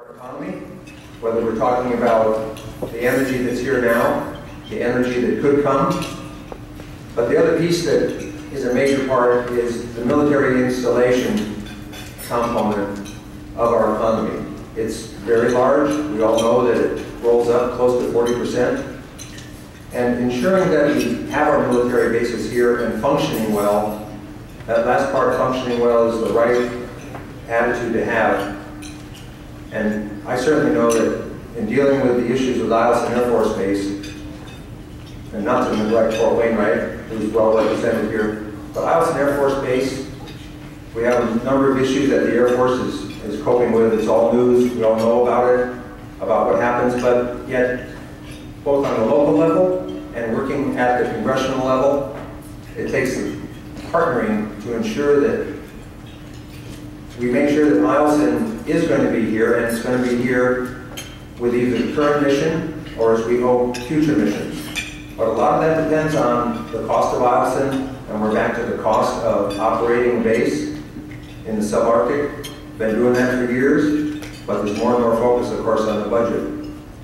Our economy, whether we're talking about the energy that's here now, the energy that could come. But the other piece that is a major part is the military installation component of our economy. It's very large. We all know that it rolls up close to 40%. And ensuring that we have our military bases here and functioning well, that last part, functioning well, is the right attitude to have. And I certainly know that in dealing with the issues with Eielson Air Force Base, and not to neglect Fort Wainwright, who's well represented here, but Eielson Air Force Base, we have a number of issues that the Air Force is coping with. It's all news, we all know about it, about what happens, but yet, both on the local level and working at the congressional level, it takes partnering to ensure that we make sure that Eielson is going to be here, and it's going to be here with either the current mission or, as we hope, future missions. But a lot of that depends on the cost of Eielson, and we're back to the cost of operating a base in the subarctic. Been doing that for years, but there's more and more focus, of course, on the budget.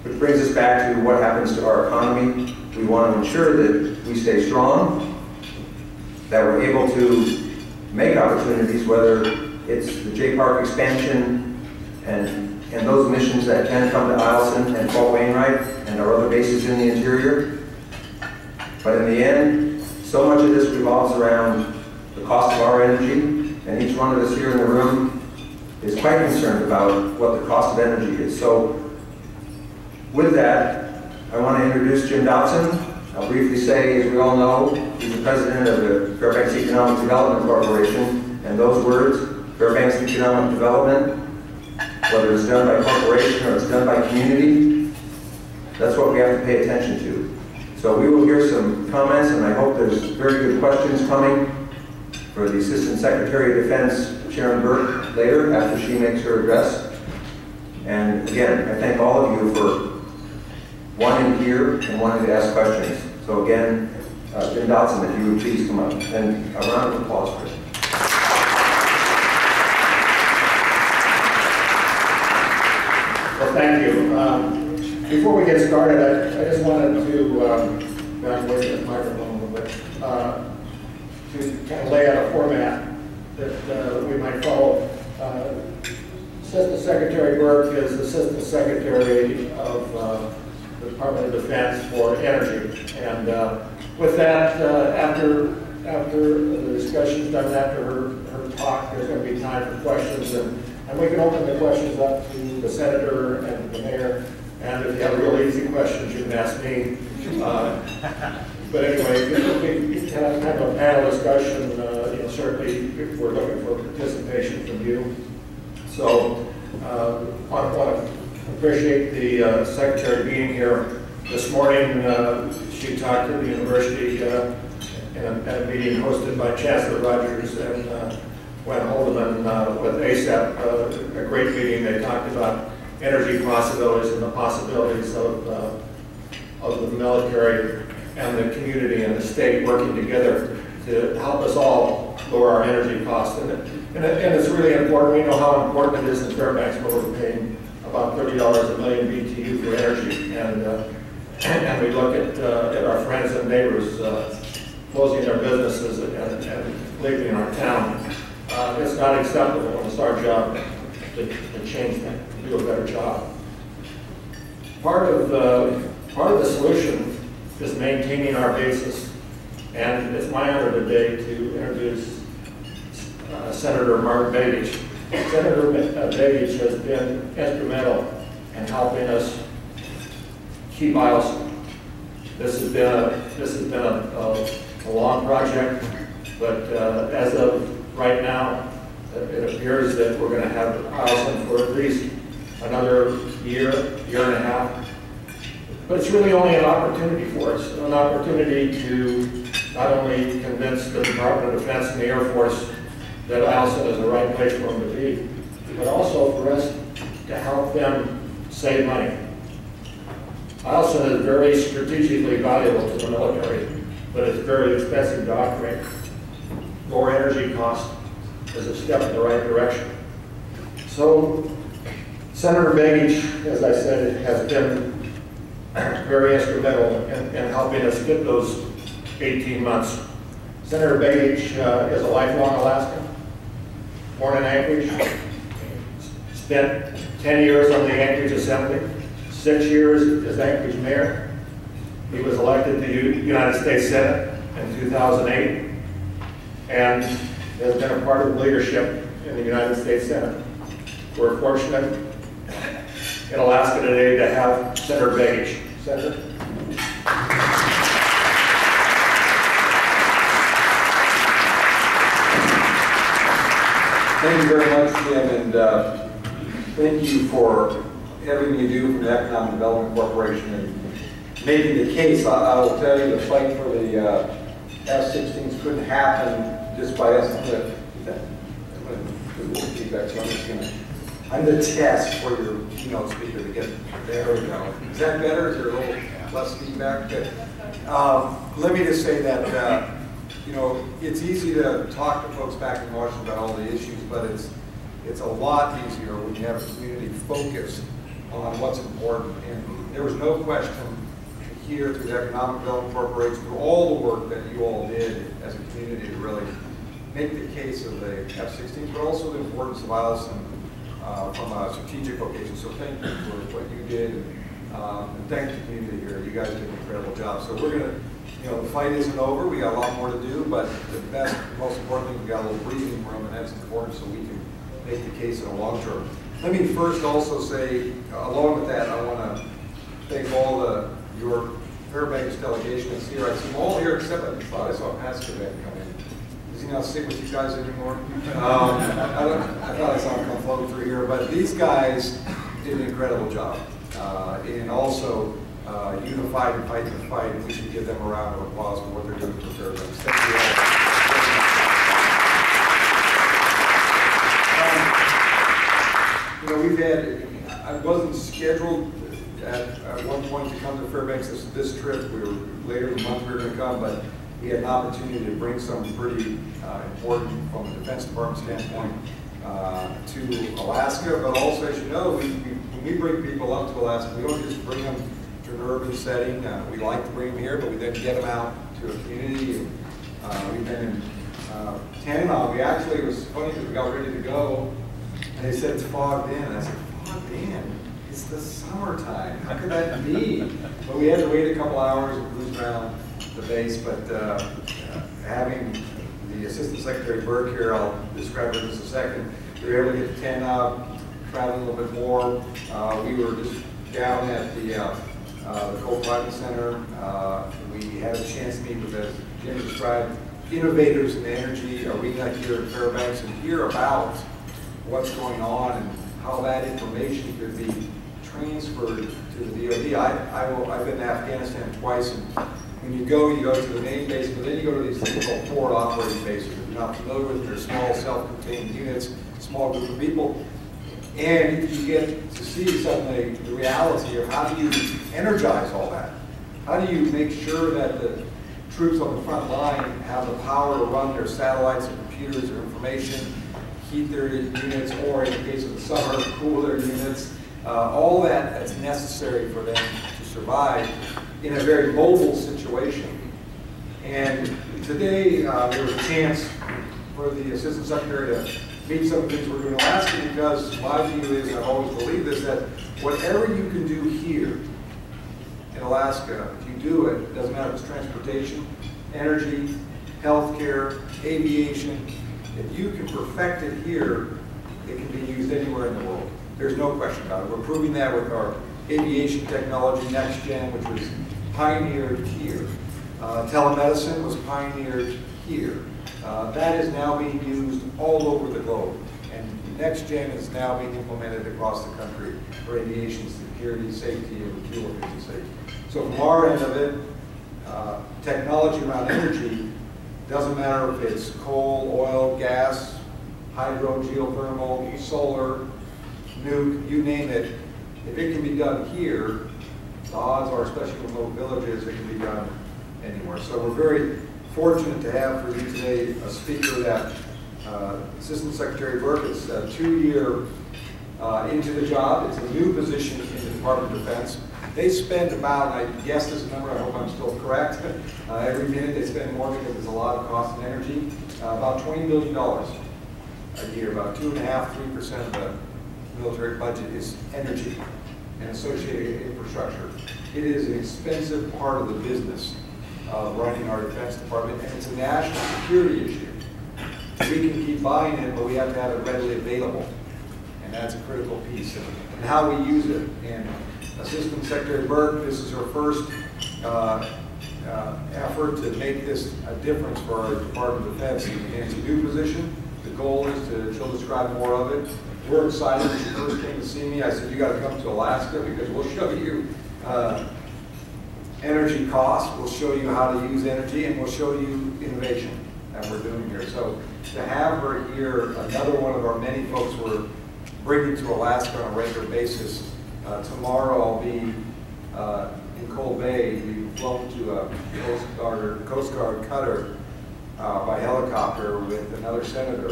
Which brings us back to what happens to our economy. We want to ensure that we stay strong, that we're able to make opportunities, whether it's the Jay Park expansion and those missions that can come to Eielson and Fort Wainwright and our other bases in the interior. But in the end, so much of this revolves around the cost of our energy, and each one of us here in the room is quite concerned about what the cost of energy is. So with that, I want to introduce Jim Dotson. I'll briefly say, as we all know, he's the president of the Fairbanks Economic Development Corporation, and those words, Fairbanks Economic Development, whether it's done by corporation or it's done by community, that's what we have to pay attention to. So we will hear some comments, and I hope there's very good questions coming for the Assistant Secretary of Defense, Sharon Burke, later after she makes her address. And again, I thank all of you for wanting to hear and wanting to ask questions. So again, Jim Dotson, if you would please come up. And a round of applause for him. Well, thank you. Before we get started, I just wanted to, back away from the microphone a little bit, to kind of lay out a format that we might follow. Assistant Secretary Burke is Assistant Secretary of the Department of Defense for Energy. And with that, after the discussion's done, after her talk, there's going to be time for questions. And we can open the questions up to the Senator and the Mayor. And if you have really easy questions, you can ask me. But anyway, it'll be kind of a panel discussion. Certainly we're looking for participation from you. So I want to appreciate the Secretary being here. This morning, she talked at the university at a meeting hosted by Chancellor Rogers and Gwen Holdeman with ASAP, a great meeting. They talked about energy possibilities and the possibilities of the military and the community and the state working together to help us all lower our energy costs. And it's really important. We know how important it is in Fairbanks, where we're paying about $30 a million BTU for energy. And we look at our friends and neighbors closing their businesses and leaving our town. It's not acceptable, and it's our job to change that, to do a better job. Part of the solution is maintaining our basis, and it's my honor today to introduce Senator Mark Begich. Senator Begich has been instrumental in helping us keep Eielson. This has been a long project, but as of right now, it appears that we're going to have Eielson for at least another year and a half. But it's really only an opportunity for us, an opportunity to not only convince the Department of Defense and the Air Force that Eielson is the right place for them to be, but also for us to help them save money. Eielson is very strategically valuable to the military, but it's very expensive to operate. Lower energy costs is a step in the right direction. So Senator Begich, as I said, has been very instrumental in helping us get those 18 months. Senator Begich is a lifelong Alaskan, born in Anchorage, spent 10 years on the Anchorage Assembly, 6 years as Anchorage mayor. He was elected to the United States Senate in 2008 and has been a part of leadership in the United States Senate. We're fortunate in Alaska today to have Senator Begich. Senator. Thank you very much, Jim, and thank you for everything you do for the Economic Development Corporation and making the case. I will tell you, the fight for the F-16s couldn't happen just by us. I'm the test for your keynote speaker to get there. We go. Is that better? Is there a little less feedback? Good. Let me just say that you know, it's easy to talk to folks back in Washington about all the issues, but it's a lot easier when you have a community focused on what's important. And there was no question here through the Economic Development Corporation, through all the work that you all did as a community to really make the case of the F-16, but also the importance of Eielson from a strategic location. So thank you for what you did, and thank the community here. You guys did an incredible job. So we're going to, you know, the fight isn't over. We got a lot more to do, but the best, most important thing, we got a little breathing room, and that's important so we can make the case in the long term. Let me first also say, along with that, I want to thank all your Fairbanks delegation that's here. I see them all here except I thought I saw Pastor come in. Does he not sit with you guys anymore? I thought I saw him come floating through here, but these guys did an incredible job. And also unified and fighting the fight, and we should give them a round of applause for what they're doing for Fairbanks. Thank you all. You know, we've had, I wasn't scheduled at one point to come to Fairbanks this trip. We were later in the month we were going to come, but we had an opportunity to bring something pretty important from a Defense Department standpoint to Alaska, but also, as you know, when we bring people up to Alaska, we don't just bring them to an urban setting. We like to bring them here, but we then get them out to a community. We've been in Tanana. We actually, it was funny because we got ready to go, and they said it's fogged in. And I said, fogged in? It's the summertime. How could that be? But we had to wait a couple hours and cruise around the base, but having the Assistant Secretary Burke here, I'll describe her in just a second, we were able to get to Tanana, travel a little bit more. We were just down at the Cole Climate Center. We had a chance to meet with, as Jim described, innovators in the energy arena here at Fairbanks and hear about what's going on and how that information could be transferred to the DoD. I've been to Afghanistan twice, and when you go to the main base, but then you go to these things called forward operating bases. If you're not familiar with them, they're small, self-contained units, small group of people, and you get to see suddenly the reality of how do you energize all that? How do you make sure that the troops on the front line have the power to run their satellites and computers or information, heat their units, or in the case of the summer, cool their units, all that's necessary for them to survive in a very mobile situation. And today, there was a chance for the Assistant Secretary to meet some of the things we're doing in Alaska, because my view is, and I've always believed this, that whatever you can do here in Alaska, if you do it, it doesn't matter if it's transportation, energy, healthcare, aviation, if you can perfect it here, it can be used anywhere in the world. There's no question about it. We're proving that with our aviation technology, NextGen, which was pioneered here. Telemedicine was pioneered here. That is now being used all over the globe. And NextGen is now being implemented across the country for aviation security, safety, and fuel efficiency. So from our end of it, technology around energy, doesn't matter if it's coal, oil, gas, hydro, geothermal, solar, nuke, you name it. If it can be done here, the odds are, especially in remote villages, it can be done anywhere. So we're very fortunate to have for you today a speaker that Assistant Secretary Burke. It's a 2-year into the job. It's a new position in the Department of Defense. They spend about, I guess this number, I hope I'm still correct, every minute they spend more because there's a lot of cost and energy, about $20 billion a year, about 2.5–3% of the military budget is energy and associated infrastructure. It is an expensive part of the business of running our Defense Department, and it's a national security issue. We can keep buying it, but we have to have it readily available, and that's a critical piece. And how we use it. And Assistant Secretary Burke, this is her first effort to make this a difference for our Department of Defense. And it's a new position. The goal is to, she'll describe more of it. We're excited. When she first came to see me, I said, you got to come to Alaska because we'll show you energy costs, we'll show you how to use energy, and we'll show you innovation that we're doing here. So to have her here, another one of our many folks we're bringing to Alaska on a regular basis. Tomorrow I'll be in Cold Bay. We've flown to a Coast Guard cutter by helicopter with another senator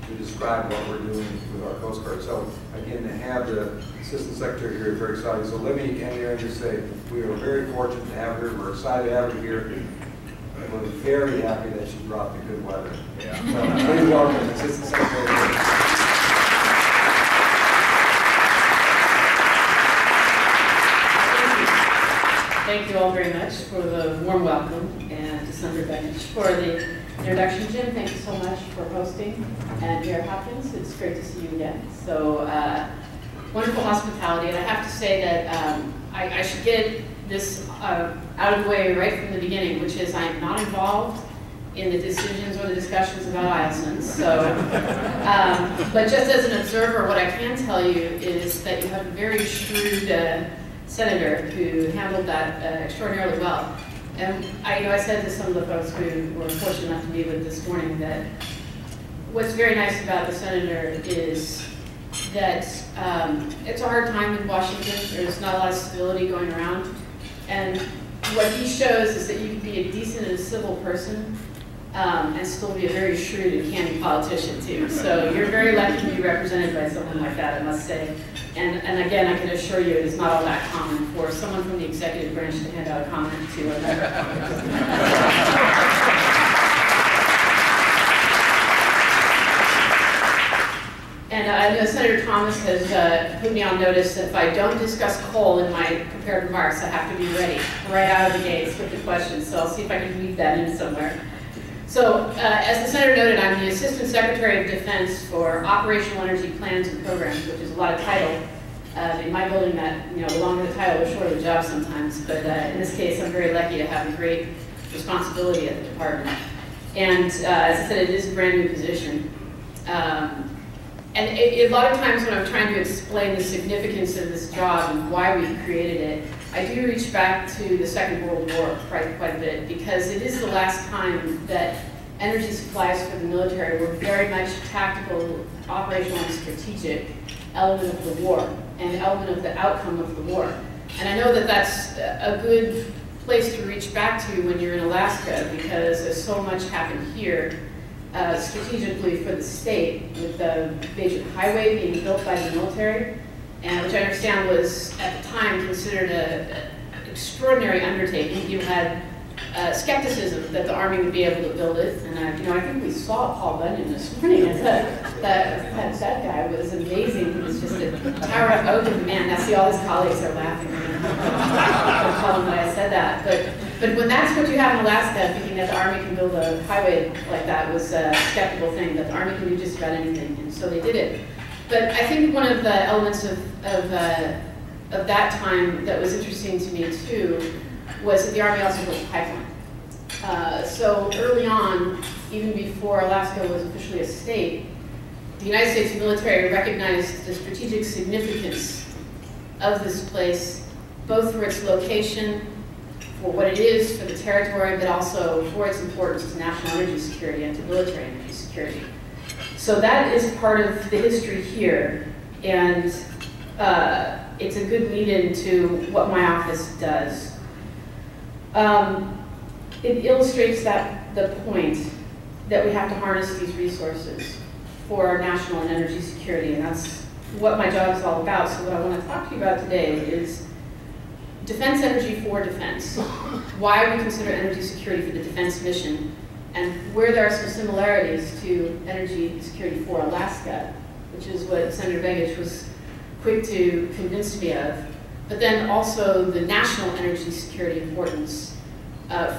to describe what we're doing with our Coast Guard. So again, to have the Assistant Secretary here is very exciting. So let me end there and just say we are very fortunate to have her. We're excited to have her here. And we're very happy that she brought the good weather. Yeah. So please welcome Assistant Secretary. Thank you all very much for the warm welcome, and to Senator Bennett for the introduction. Jim, thank you so much for hosting. And Mayor Hopkins, it's great to see you again. So wonderful hospitality, and I have to say that I should get this out of the way right from the beginning, which is I am not involved in the decisions or the discussions about Eielson. So, but just as an observer, what I can tell you is that you have a very shrewd senator who handled that extraordinarily well. And I said to some of the folks who were fortunate enough to be with this morning that what's very nice about the senator is that it's a hard time in Washington. There's not a lot of stability going around. And what he shows is that you can be a decent and civil person and still be a very shrewd and canny politician too. So you're very lucky to be represented by someone like that, I must say. And again, I can assure you it is not all that common for someone from the executive branch to hand out a comment to another. And I know Senator Thomas has put me on notice that if I don't discuss coal in my prepared remarks, I have to be ready right out of the gates with the questions. So I'll see if I can weave that in somewhere. So, as the Senator noted, I'm the Assistant Secretary of Defense for Operational Energy Plans and Programs, which is a lot of title. In my building, that the longer the title, the shorter the job sometimes. But in this case, I'm very lucky to have a great responsibility at the department. And as I said, it is a brand new position. And a lot of times when I'm trying to explain the significance of this job and why we created it, I do reach back to the Second World War quite a bit, because it is the last time that energy supplies for the military were very much tactical, operational, and strategic element of the war, and element of the outcome of the war. And I know that that's a good place to reach back to when you're in Alaska, because there's so much happened here strategically for the state, with the Bajor Highway being built by the military, and which I understand was, at the time, considered an extraordinary undertaking. You had skepticism that the Army would be able to build it, and I think we saw Paul Bunyan this morning. That guy was amazing. He was just a tower of oak of a man. Now, see, all his colleagues are laughing. Don't tell them that I said that. But when that's what you have in Alaska, thinking that the Army can build a highway like that was a skeptical thing, that the Army can do just about anything, and so they did it. But I think one of the elements of that time that was interesting to me too was that the Army also built a pipeline. So early on, even before Alaska was officially a state, the United States military recognized the strategic significance of this place, both for its location, for what it is for the territory, but also for its importance to national energy security and to military energy security. So that is part of the history here, and it's a good lead-in to what my office does. It illustrates the point that we have to harness these resources for our national and energy security, and that's what my job is all about. So what I want to talk to you about today is defense energy for defense, why we consider energy security for the defense mission, and where there are some similarities to energy security for Alaska, which is what Senator Begich was quick to convince me of, but then also the national energy security importance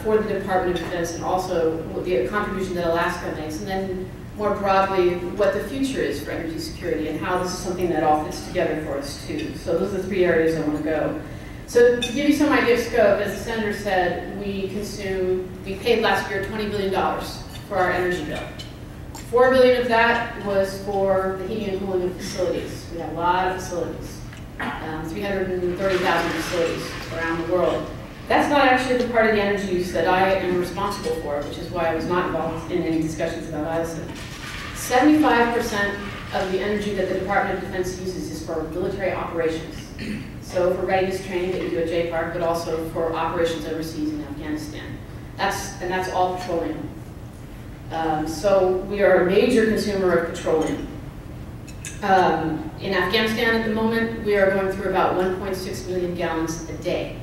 for the Department of Defense, and also the contribution that Alaska makes, and then more broadly what the future is for energy security and how this is something that all fits together for us too. So those are the three areas I want to go. So to give you some idea of scope, as the Senator said, we paid last year $20 billion for our energy bill. $4 billion of that was for the heating and cooling of facilities. We have a lot of facilities, 330,000 facilities around the world. That's not actually the part of the energy use that I am responsible for, which is why I was not involved in any discussions about ISIN. 75% of the energy that the Department of Defense uses is for military operations. So for readiness training that you do at JPARC, but also for operations overseas in Afghanistan. That's all petroleum. So we are a major consumer of petroleum. In Afghanistan at the moment, we are going through about 1.6 million gallons a day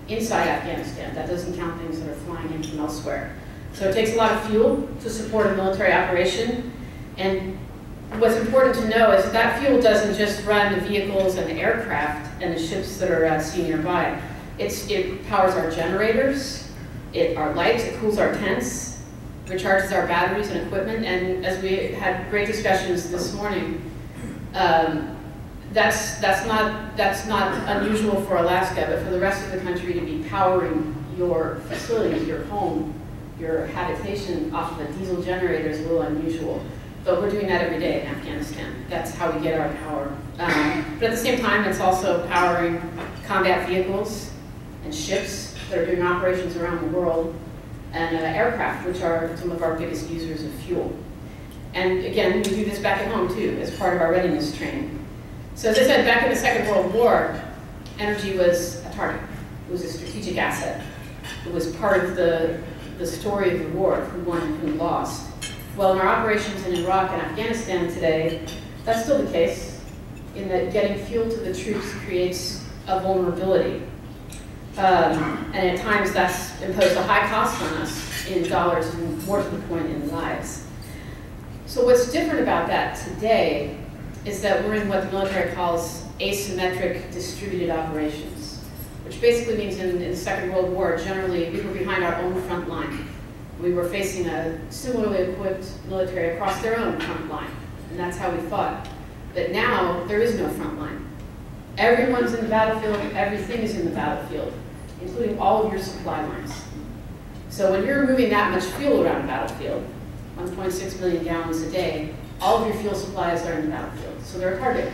inside Afghanistan. That doesn't count things that are flying in from elsewhere. So it takes a lot of fuel to support a military operation. And what's important to know is that fuel doesn't just run the vehicles and the aircraft and the ships that are at sea nearby. It powers our generators, our lights, it cools our tents, recharges our batteries and equipment, and as we had great discussions this morning, that's not unusual for Alaska, but for the rest of the country to be powering your facilities, your home, your habitation off of a diesel generator is a little unusual. But we're doing that every day in Afghanistan. That's how we get our power. But at the same time, it's also powering combat vehicles and ships that are doing operations around the world, and aircraft, which are some of our biggest users of fuel. And again, we do this back at home too, as part of our readiness training. So as I said, back in the Second World War, energy was a target. It was a strategic asset. It was part of the story of the war, who won and who lost. Well, in our operations in Iraq and Afghanistan today, that's still the case, in that getting fuel to the troops creates a vulnerability. And at times that's imposed a high cost on us in dollars and more to the point in lives. So what's different about that today is that we're in what the military calls asymmetric distributed operations, which basically means in the Second World War, generally we were behind our own front line. We were facing a similarly equipped military across their own front line, and that's how we fought. But now, there is no front line. Everyone's in the battlefield, everything is in the battlefield, including all of your supply lines. So when you're moving that much fuel around a battlefield, 1.6 million gallons a day, all of your fuel supplies are in the battlefield, so they're a target.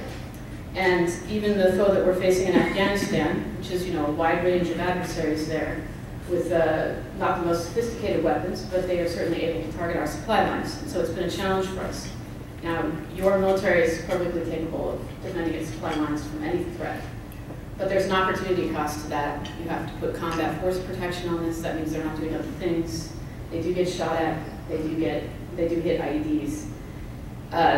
And even the foe that we're facing in Afghanistan, which is a wide range of adversaries there, with not the most sophisticated weapons, but they are certainly able to target our supply lines. And so it's been a challenge for us. Now, your military is perfectly capable of defending its supply lines from any threat. But there's an opportunity cost to that. You have to put combat force protection on this. That means they're not doing other things. They do get shot at. They do hit IEDs.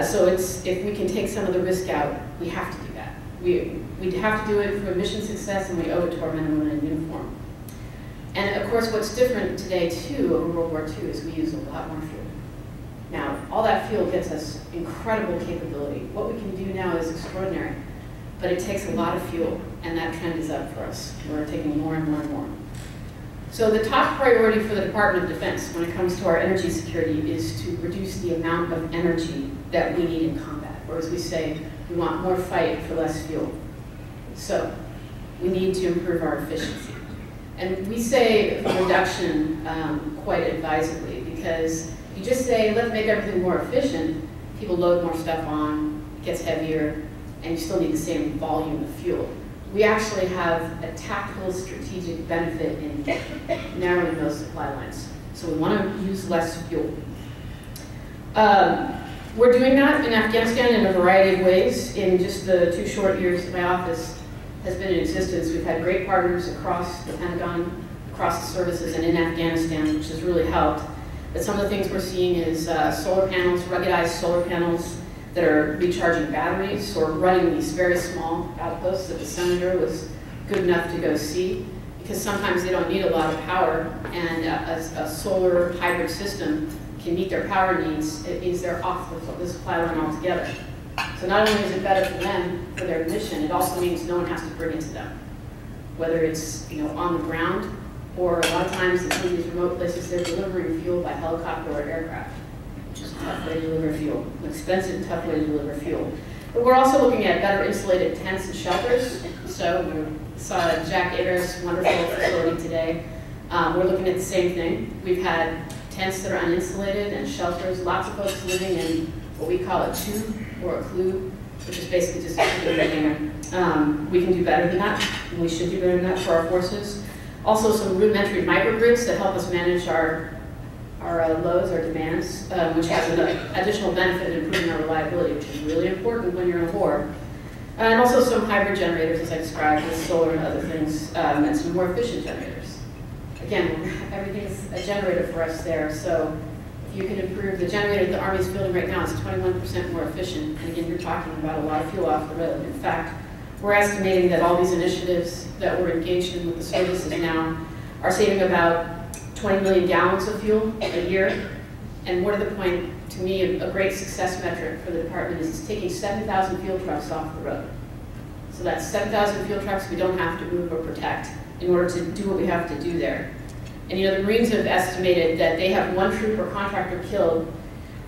So if we can take some of the risk out, we have to do that. We have to do it for mission success, and we owe it to our men and women in uniform. And of course, what's different today too over World War II is we use a lot more fuel. Now, all that fuel gets us incredible capability. What we can do now is extraordinary, but it takes a lot of fuel, and that trend is up for us. We're taking more and more and more. So the top priority for the Department of Defense when it comes to our energy security is to reduce the amount of energy that we need in combat, or as we say, we want more fight for less fuel. So we need to improve our efficiency. And we say reduction quite advisedly, because if you just say, let's make everything more efficient, people load more stuff on, it gets heavier, and you still need the same volume of fuel. We actually have a tactical strategic benefit in narrowing those supply lines. So we want to use less fuel. We're doing that in Afghanistan in a variety of ways. In just the 2 short years that my office has been in existence, we've had great partners across the Pentagon, across the services, and in Afghanistan, which has really helped. But some of the things we're seeing is solar panels, ruggedized solar panels that are recharging batteries or running these very small outposts that the senator was good enough to go see, because sometimes they don't need a lot of power, and a solar hybrid system can meet their power needs. It means they're off the supply line altogether. So not only is it better for them, for their mission, it also means no one has to bring it to them. Whether it's on the ground, or a lot of times in some of these remote places, they're delivering fuel by helicopter or aircraft, which is a tough way to deliver fuel, an expensive, tough way to deliver fuel. But we're also looking at better insulated tents and shelters. So we saw Jack Ader's wonderful facility today. We're looking at the same thing. We've had tents that are uninsulated and shelters, lots of folks living in what we call a tube or a clue, which is basically just a container. We can do better than that, and we should do better than that for our forces. Also some rudimentary microgrids that help us manage our loads, our demands, which has an additional benefit in improving our reliability, which is really important when you're in a war. And also some hybrid generators, as I described, with solar and other things, and some more efficient generators. Again, everything is a generator for us there, so if you can improve the generator that the Army's building right now is 21% more efficient, and again, you're talking about a lot of fuel off the road. In fact, we're estimating that all these initiatives that we're engaged in with the services now are saving about 20 million gallons of fuel a year. And more to the point, to me, a great success metric for the department is it's taking 7,000 fuel trucks off the road. So that's 7,000 fuel trucks we don't have to move or protect in order to do what we have to do there. And the Marines have estimated that they have 1 troop or contractor killed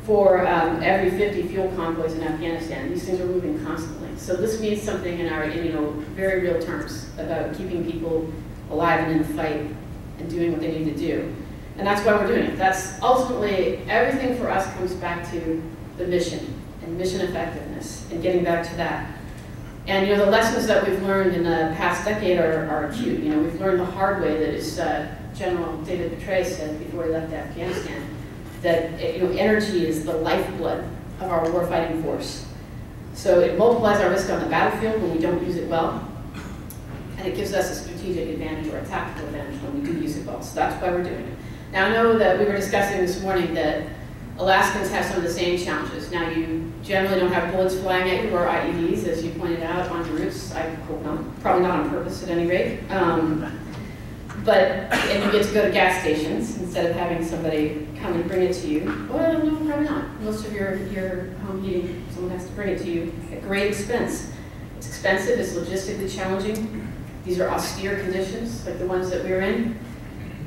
for every 50 fuel convoys in Afghanistan. These things are moving constantly. So this means something in our, very real terms about keeping people alive and in the fight and doing what they need to do. And that's why we're doing it. That's ultimately, everything for us comes back to the mission and mission effectiveness and getting back to that. And the lessons that we've learned in the past decade are acute. We've learned the hard way that, as General David Petraeus said before he left Afghanistan, that energy is the lifeblood of our warfighting force. So it multiplies our risk on the battlefield when we don't use it well, and it gives us a strategic advantage or a tactical advantage when we do use it well. So that's why we're doing it. Now I know that we were discussing this morning that Alaskans have some of the same challenges. Now you generally don't have bullets flying at you or IEDs, as you pointed out, on your routes. I hope not. Probably not on purpose at any rate. And you get to go to gas stations instead of having somebody come and bring it to you. Well, no, probably not. Most of your home heating, someone has to bring it to you at great expense. It's expensive, it's logistically challenging. These are austere conditions, like the ones that we're in.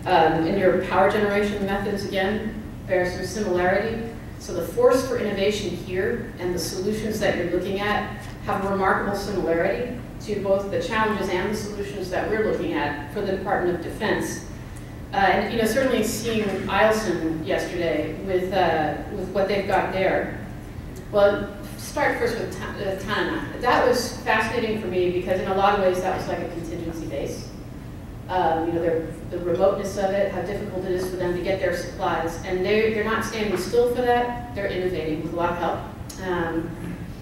And your power generation methods, again, bear some similarity. So the force for innovation here and the solutions that you're looking at have a remarkable similarity to both the challenges and the solutions that we're looking at for the Department of Defense. And certainly seeing Eielson yesterday with what they've got there. Well, start first with Tanana. That was fascinating for me because in a lot of ways that was like a contingency base. The remoteness of it, how difficult it is for them to get their supplies, and they're not standing still for that. They're innovating with a lot of help.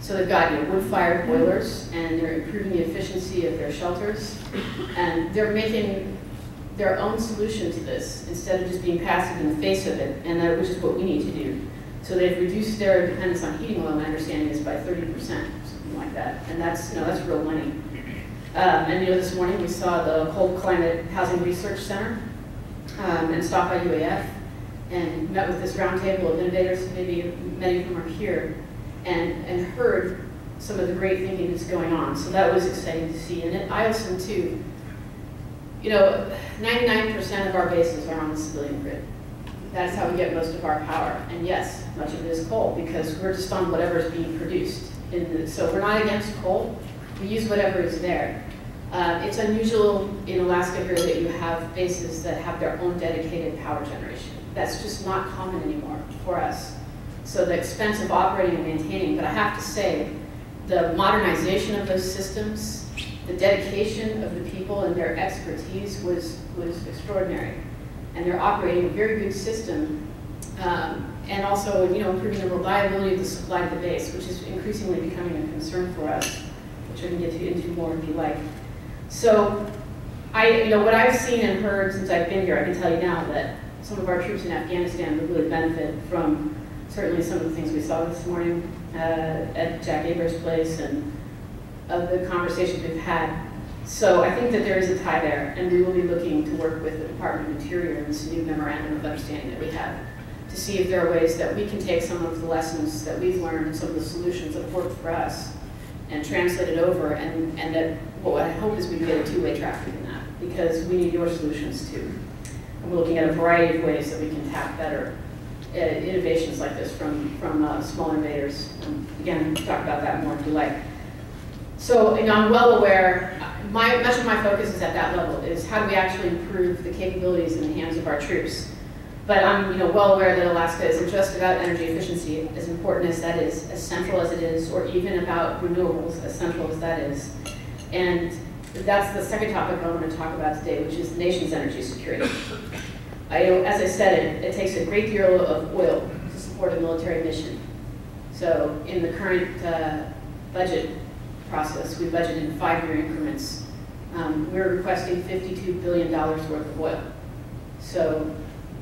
So they've got wood-fired boilers, and they're improving the efficiency of their shelters, and they're making their own solution to this instead of just being passive in the face of it, and which is what we need to do. So they've reduced their dependence on heating oil. My understanding is by 30%, something like that, and that's real money. And this morning we saw the Cold Climate Housing Research Center and stopped by UAF and met with this roundtable of innovators. Maybe many of them are here. And heard some of the great thinking that's going on. So that was exciting to see. And at Eielson too, 99% of our bases are on the civilian grid. That's how we get most of our power. And yes, much of it is coal because we're just on whatever is being produced. So we're not against coal. We use whatever is there. It's unusual in Alaska here that you have bases that have their own dedicated power generation. That's just not common anymore for us. So the expense of operating and maintaining, but I have to say, the modernization of those systems, the dedication of the people and their expertise was extraordinary. And they're operating a very good system, and also improving the reliability of the supply to the base, which is increasingly becoming a concern for us, which I can get into more if you like. So what I've seen and heard since I've been here, I can tell you now that some of our troops in Afghanistan would really benefit from certainly some of the things we saw this morning, at Jack Aber's place and of the conversations we've had. So I think that there is a tie there, and we will be looking to work with the Department of Interior in this new memorandum of understanding that we have to see if there are ways that we can take some of the lessons that we've learned, some of the solutions that have worked for us, and translate it over, and that what I hope is we can get a two-way traffic in that, because we need your solutions too. And we're looking at a variety of ways that we can tap better innovations like this from small innovators. Again, we can talk about that more if you like. So, I'm well aware, much of my focus is at that level, is how do we actually improve the capabilities in the hands of our troops. But I'm well aware that Alaska isn't just about energy efficiency, as important as that is, as central as it is, or even about renewables, as central as that is. And that's the second topic I want to talk about today, which is the nation's energy security. As I said, it takes a great deal of oil to support a military mission. So in the current budget process, we budget in 5-year increments. We're requesting $52 billion worth of oil. So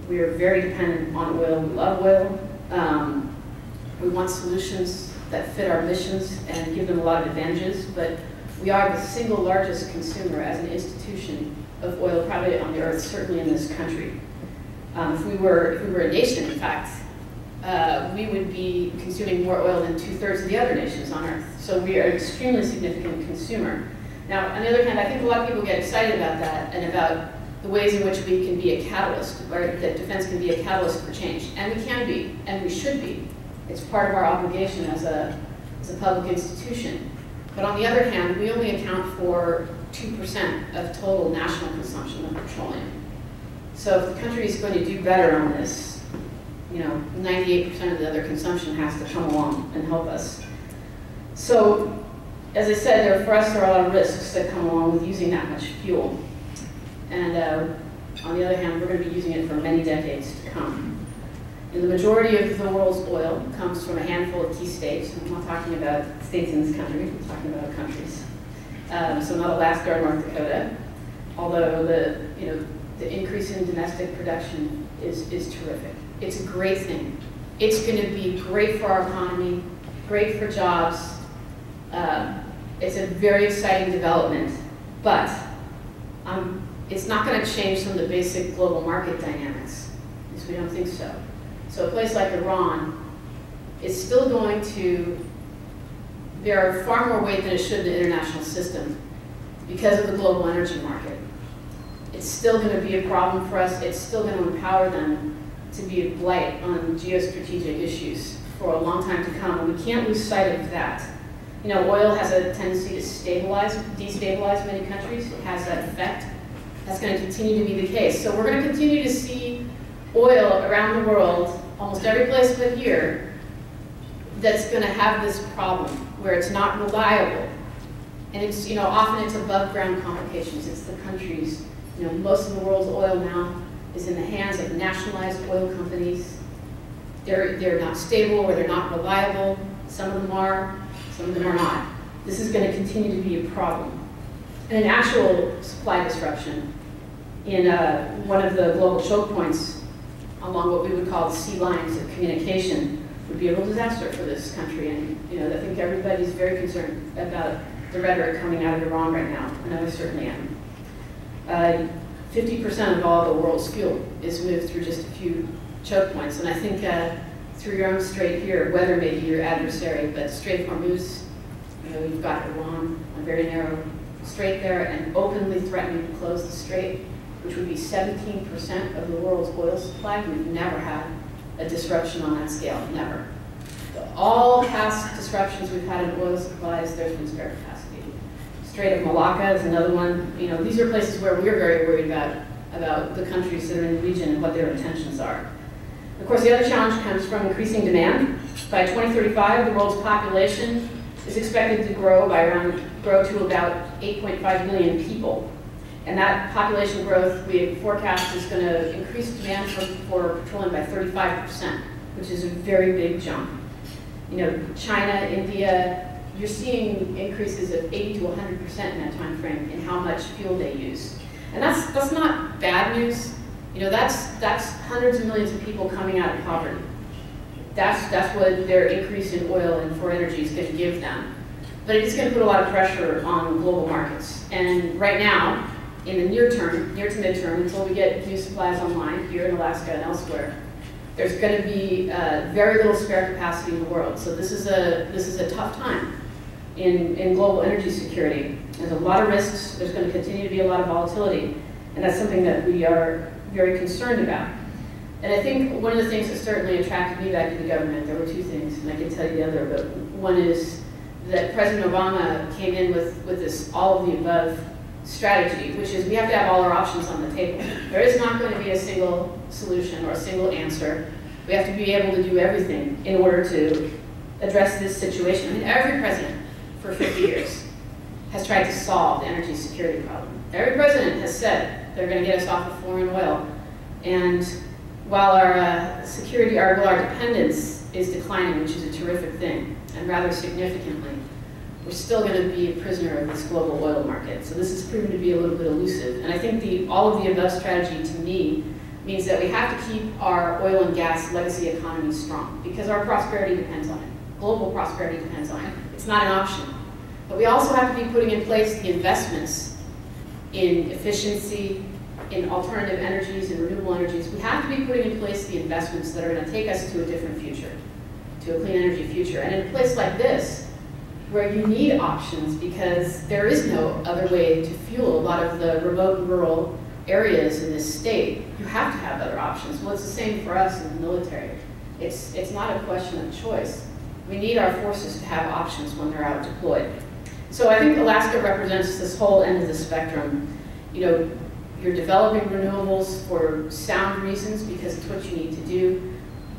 we are very dependent on oil. We love oil. We want solutions that fit our missions and give them a lot of advantages, but we are the single largest consumer as an institution of oil probably on the earth, certainly in this country. If we were a nation, in fact, we would be consuming more oil than 2/3 of the other nations on earth. So we are an extremely significant consumer. Now, on the other hand, I think a lot of people get excited about that and about the ways in which we can be a catalyst, or that defense can be a catalyst for change. And we can be, and we should be. It's part of our obligation as a public institution. But on the other hand, we only account for 2% of total national consumption of petroleum. So if the country is going to do better on this, 98% of the other consumption has to come along and help us. So, as I said, for us there are a lot of risks that come along with using that much fuel. And on the other hand, we're going to be using it for many decades to come. And the majority of the world's oil comes from a handful of key states. I'm not talking about states in this country, I'm talking about countries. So not Alaska or North Dakota, although the increase in domestic production is terrific. It's a great thing. It's going to be great for our economy, great for jobs. It's a very exciting development, but it's not going to change some of the basic global market dynamics, because we don't think so. So a place like Iran is still going to bear far more weight than it should in the international system because of the global energy market. It's still going to be a problem for us. It's still going to empower them to be a blight on geostrategic issues for a long time to come. And we can't lose sight of that. Oil has a tendency to destabilize many countries. It has that effect. That's going to continue to be the case. So we're going to continue to see oil around the world, almost every place but here, that's going to have this problem where it's not reliable. And it's, often it's above ground complications. It's the countries. Most of the world's oil now is in the hands of nationalized oil companies. They're not stable or they're not reliable. Some of them are, some of them are not. This is going to continue to be a problem. And an actual supply disruption in one of the global choke points along what we would call the sea lines of communication would be a real disaster for this country. And I think everybody's very concerned about the rhetoric coming out of Iran right now, and I certainly am. 50% of all the world's fuel is moved through just a few choke points, and I think through your own strait here, weather may be your adversary, but Strait of Hormuz, you've got Iran, a very narrow strait there, and openly threatening to close the strait, which would be 17% of the world's oil supply. We've never had a disruption on that scale, never. All past disruptions we've had in oil supplies, there's been spare capacity. Strait of Malacca is another one. These are places where we're very worried about the countries that are in the region and what their intentions are. Of course, the other challenge comes from increasing demand. By 2035, the world's population is expected to grow to about 8.5 million people. And that population growth, we forecast, is going to increase demand for petroleum by 35%, which is a very big jump. China, India, you're seeing increases of 80 to 100% in that time frame in how much fuel they use. And that's not bad news. That's hundreds of millions of people coming out of poverty. That's what their increase in oil and for energy is going to give them. But it is going to put a lot of pressure on global markets. And right now, in the near to midterm, until we get new supplies online here in Alaska and elsewhere, there's going to be very little spare capacity in the world. So this is a tough time in global energy security. There's a lot of risks. There's going to continue to be a lot of volatility, and that's something that we are very concerned about. And I think one of the things that certainly attracted me back to the government, there were two things, and I can tell you the other, but one is that President Obama came in with this all of the above strategy, which is we have to have all our options on the table. There is not going to be a single solution or a single answer. We have to be able to do everything in order to address this situation. I mean, every president for 50 years has tried to solve the energy security problem. Every president has said they're going to get us off of foreign oil. And while our security, our dependence is declining, which is a terrific thing, and rather significantly, we're still going to be a prisoner of this global oil market. So this has proven to be a little bit elusive. And I think all of the above strategy, to me, means that we have to keep our oil and gas legacy economy strong, because our prosperity depends on it. Global prosperity depends on it. It's not an option. But we also have to be putting in place the investments in efficiency, in alternative energies and renewable energies. We have to be putting in place the investments that are going to take us to a different future, to a clean energy future. And in a place like this, where you need options because there is no other way to fuel a lot of the remote and rural areas in this state, you have to have other options. Well, it's the same for us in the military. It's not a question of choice. We need our forces to have options when they're out deployed. So I think Alaska represents this whole end of the spectrum. You know, you're developing renewables for sound reasons because it's what you need to do,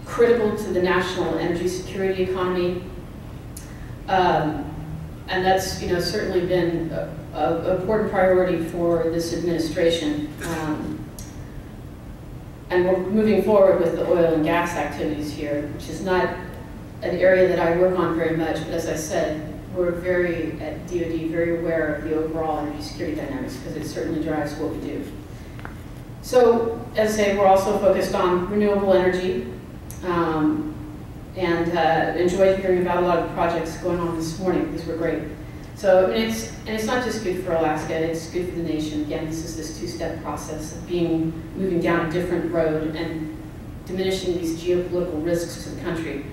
critical to the national energy security economy. And that's, you know, certainly been an important priority for this administration. And we're moving forward with the oil and gas activities here, which is not an area that I work on very much, but as I said, we're very, at DoD, very aware of the overall energy security dynamics because it certainly drives what we do. So, as I say, we're also focused on renewable energy. And enjoyed hearing about a lot of the projects going on this morning. These were great. So, I mean, it's not just good for Alaska, it's good for the nation. Again, this is this two-step process of moving down a different road and diminishing these geopolitical risks to the country.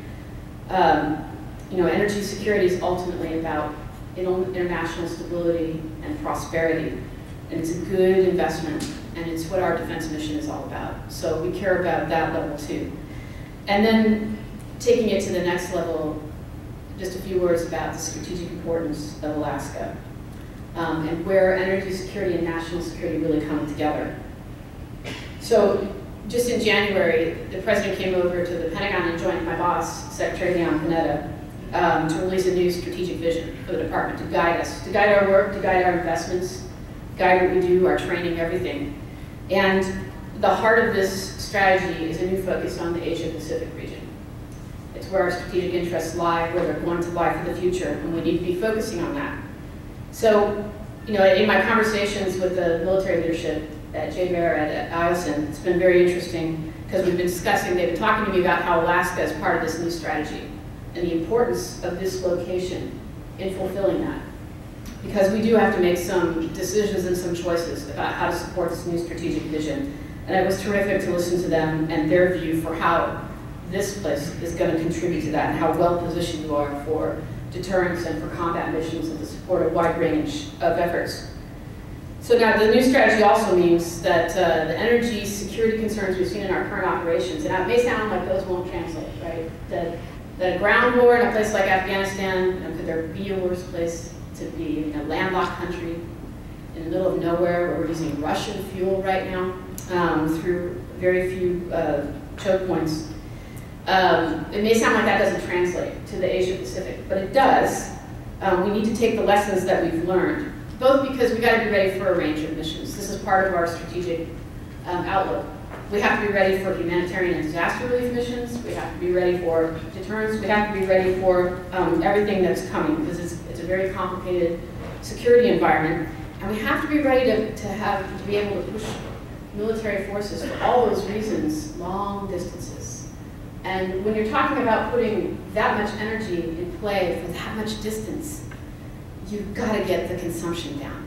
You know, energy security is ultimately about international stability and prosperity. And it's a good investment, and it's what our defense mission is all about. So we care about that level too. And then taking it to the next level, just a few words about the strategic importance of Alaska and where energy security and national security really come together. So just in January, the president came over to the Pentagon and joined my boss, Secretary Leon Panetta, to release a new strategic vision for the department to guide us, to guide our work, to guide our investments, guide what we do, our training, everything. And the heart of this strategy is a new focus on the Asia-Pacific region. It's where our strategic interests lie, where they're going to lie for the future, and we need to be focusing on that. So, you know, in my conversations with the military leadership at JBR at Eielson, it's been very interesting because we've been discussing, they've been talking to me about how Alaska is part of this new strategy and the importance of this location in fulfilling that. Because we do have to make some decisions and some choices about how to support this new strategic vision. And it was terrific to listen to them and their view for how this place is going to contribute to that and how well positioned you are for deterrence and for combat missions and to support a wide range of efforts. So now the new strategy also means that the energy security concerns we've seen in our current operations, and it may sound like those won't translate, right? That a ground war in a place like Afghanistan, you know, could there be a worse place to be in a landlocked country in the middle of nowhere where we're using Russian fuel right now through very few choke points. It may sound like that doesn't translate to the Asia Pacific, but it does. We need to take the lessons that we've learned, both because we've got to be ready for a range of missions. This is part of our strategic outlook. We have to be ready for humanitarian and disaster relief missions. We have to be ready for deterrence. We have to be ready for everything that's coming because it's a very complicated security environment. And we have to be ready to be able to push military forces for all those reasons long distances. And when you're talking about putting that much energy in play for that much distance, you've got to get the consumption down.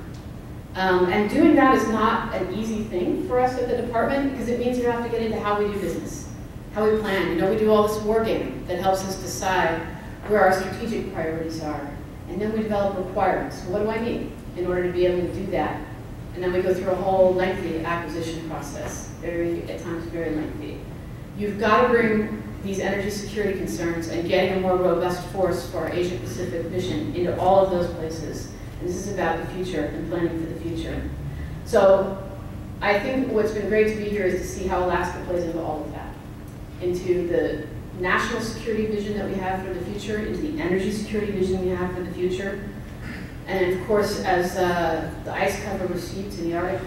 And doing that is not an easy thing for us at the department, because it means you have to get into how we do business, how we plan. You know, we do all this wargaming that helps us decide where our strategic priorities are. And then we develop requirements. What do I need in order to be able to do that? And then we go through a whole lengthy acquisition process, at times very lengthy. You've got to bring these energy security concerns and getting a more robust force for our Asia Pacific mission into all of those places. And this is about the future and planning for the future. So I think what's been great to be here is to see how Alaska plays into all of that, into the national security vision that we have for the future, into the energy security vision we have for the future. And of course, as the ice cover recedes in the Arctic,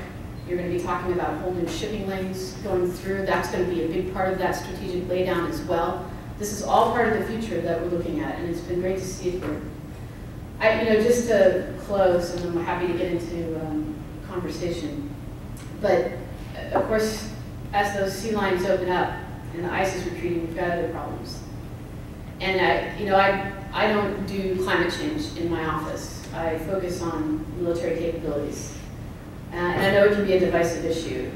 you're going to be talking about whole new shipping lanes going through. That's going to be a big part of that strategic laydown as well. This is all part of the future that we're looking at, and it's been great to see it here. Just to close, and I'm happy to get into conversation, but of course, as those sea lines open up and the ice is retreating, we've got other problems. And I don't do climate change in my office. I focus on military capabilities. And I know it can be a divisive issue,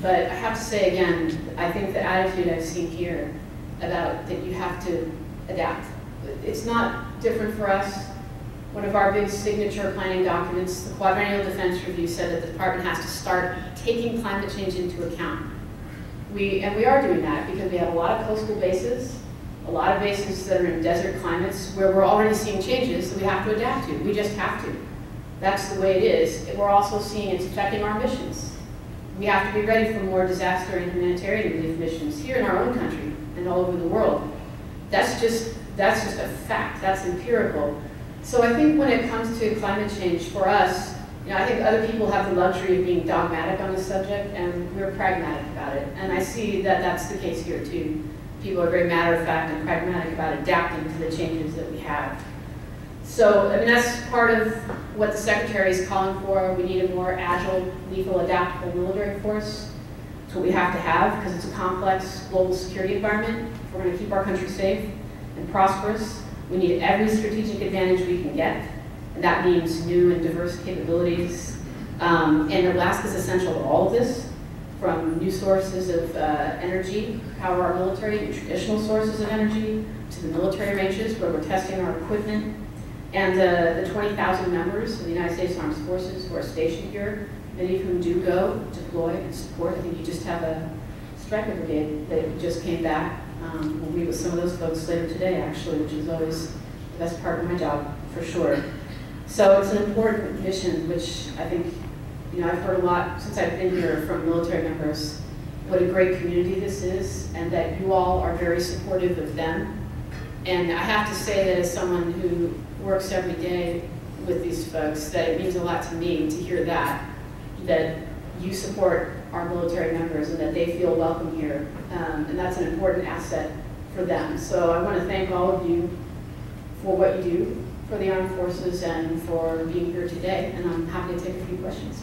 but I have to say again, I think the attitude I've seen here about that you have to adapt. It's not different for us. One of our big signature planning documents, the Quadrennial Defense Review, said that the department has to start taking climate change into account. We are doing that because we have a lot of coastal bases, a lot of bases that are in desert climates where we're already seeing changes that we have to adapt to. We just have to. That's the way it is. We're also seeing it's affecting our missions. We have to be ready for more disaster and humanitarian relief missions here in our own country and all over the world. That's just a fact. That's empirical. So I think when it comes to climate change for us, I think other people have the luxury of being dogmatic on the subject, and we're pragmatic about it. And I see that that's the case here too. People are very matter-of-fact and pragmatic about adapting to the changes that we have. So, that's part of what the Secretary is calling for. We need a more agile, lethal, adaptable military force. It's what we have to have because it's a complex global security environment. If we're going to keep our country safe and prosperous, we need every strategic advantage we can get. And that means new and diverse capabilities. And Alaska is essential to all of this, from new sources of energy, power our military, traditional sources of energy, to the military ranges where we're testing our equipment. And the 20,000 members of the United States Armed Forces who are stationed here, many of whom do go, deploy, and support. I think you just have a Stryker brigade that just came back. We'll meet with some of those folks later today, actually, which is always the best part of my job, for sure. So it's an important mission, which I think, I've heard a lot since I've been here from military members, what a great community this is, and that you all are very supportive of them. And I have to say that as someone who works every day with these folks, that it means a lot to me to hear that you support our military members and that they feel welcome here. And that's an important asset for them. So I want to thank all of you for what you do for the armed forces and for being here today. And I'm happy to take a few questions.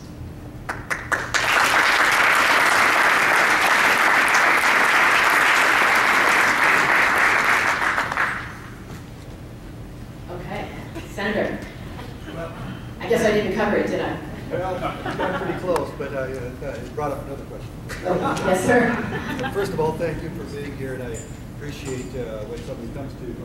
Senator, I guess I didn't cover it, did I? Well, you got pretty close, but it brought up another question. Yes, sir. First of all, thank you for being here, and I appreciate when somebody comes to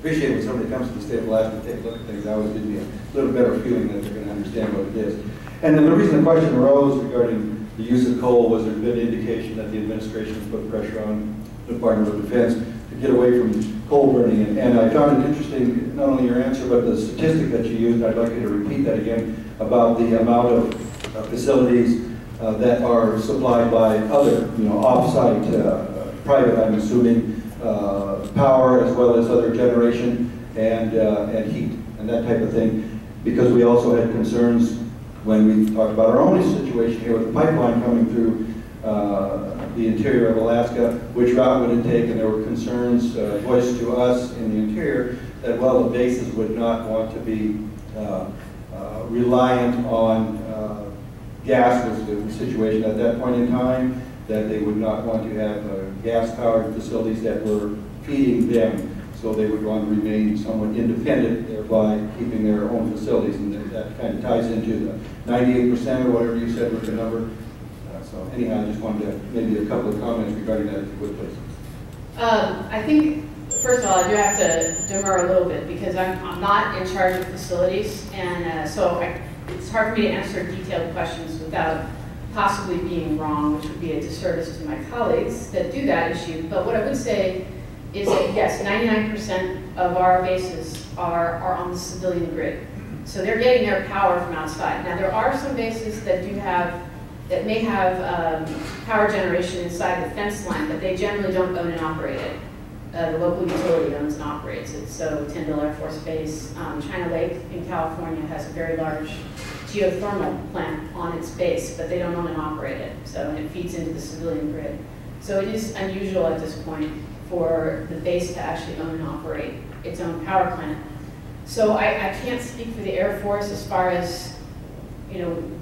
Appreciate when somebody comes to the state of Alaska to take a look at things. I always gives me a little better feeling that they're going to understand what it is. And then the reason the question arose regarding the use of coal was there's been indication that the administration has put pressure on the Department of Defense to get away from coal burning. And I found it interesting, not only your answer, but the statistic that you used. I'd like you to repeat that again about the amount of facilities that are supplied by other, off-site, private, I'm assuming, power as well as other generation and heat and that type of thing. Because we also had concerns when we talked about our own situation here with the pipeline coming through the interior of Alaska, which route would it take, and there were concerns voiced to us in the interior that, well, the bases would not want to be reliant on gas was the situation at that point in time, that they would not want to have gas-powered facilities that were feeding them. So they would want to remain somewhat independent, thereby keeping their own facilities. And that kind of ties into the 98% or whatever you said was the number. So anyhow, I just wanted to, maybe a couple of comments regarding that, if you would, please. I think, first of all, I do have to demur a little bit because I'm not in charge of facilities, and it's hard for me to answer detailed questions without possibly being wrong, which would be a disservice to my colleagues that do that issue. But what I would say is that yes, 99% of our bases are on the civilian grid. So they're getting their power from outside. Now there are some bases that may have power generation inside the fence line, but they generally don't own and operate it. The local utility owns and operates it. So Tyndall Air Force Base, China Lake in California has a very large geothermal plant on its base, but they don't own and operate it. So it feeds into the civilian grid. So it is unusual at this point for the base to actually own and operate its own power plant. So I can't speak for the Air Force as far as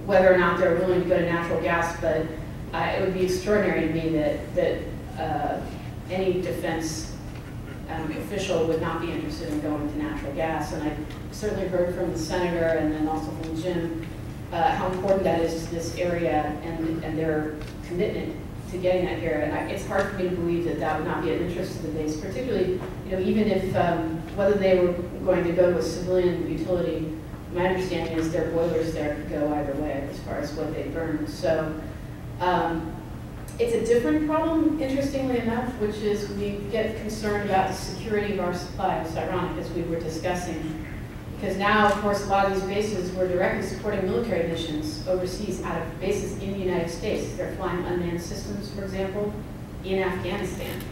whether or not they're willing to go to natural gas, but it would be extraordinary to me that any defense official would not be interested in going to natural gas. And I certainly heard from the senator and then also from Jim how important that is to this area and their commitment to getting that here. And it's hard for me to believe that that would not be of interest to the base, particularly even if whether they were going to go to a civilian utility. My understanding is their boilers there could go either way as far as what they burn. So it's a different problem, interestingly enough, which is we get concerned about the security of our supply. It's ironic, as we were discussing, because now, of course, a lot of these bases were directly supporting military missions overseas out of bases in the United States. They're flying unmanned systems, for example, in Afghanistan.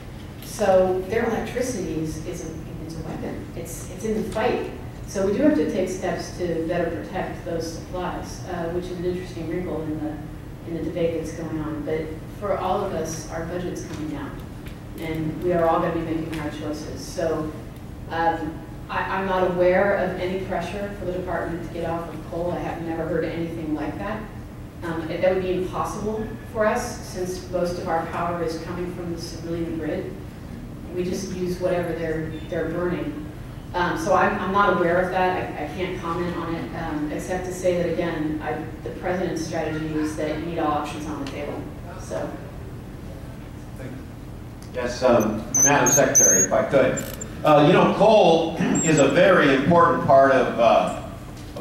So their electricity is a weapon. It's in the fight. So we do have to take steps to better protect those supplies, which is an interesting wrinkle in the debate that's going on. But for all of us, our budget's coming down, and we are all going to be making hard choices. So I'm not aware of any pressure for the department to get off of coal. I have never heard anything like that. That would be impossible for us, since most of our power is coming from the civilian grid. We just use whatever they're burning. So I'm not aware of that. I can't comment on it, except to say that, again, the president's strategy is that you need all options on the table. So. Yes, Madam Secretary, if I could. Coal is a very important part of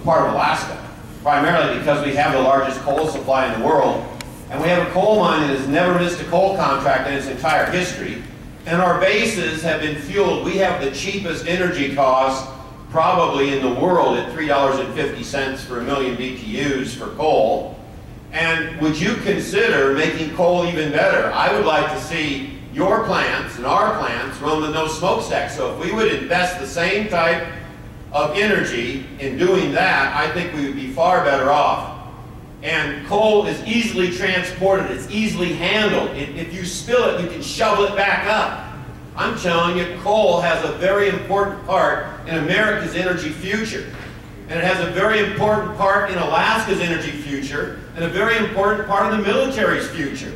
Alaska, primarily because we have the largest coal supply in the world, and we have a coal mine that has never missed a coal contract in its entire history. And our bases have been fueled. We have the cheapest energy cost probably in the world at $3.50 for a million BTUs for coal. And would you consider making coal even better? I would like to see your plants and our plants run with no smokestack. So if we would invest the same type of energy in doing that, I think we would be far better off. And coal is easily transported, it's easily handled. If you spill it, you can shovel it back up. I'm telling you, coal has a very important part in America's energy future. And it has a very important part in Alaska's energy future, and a very important part in the military's future.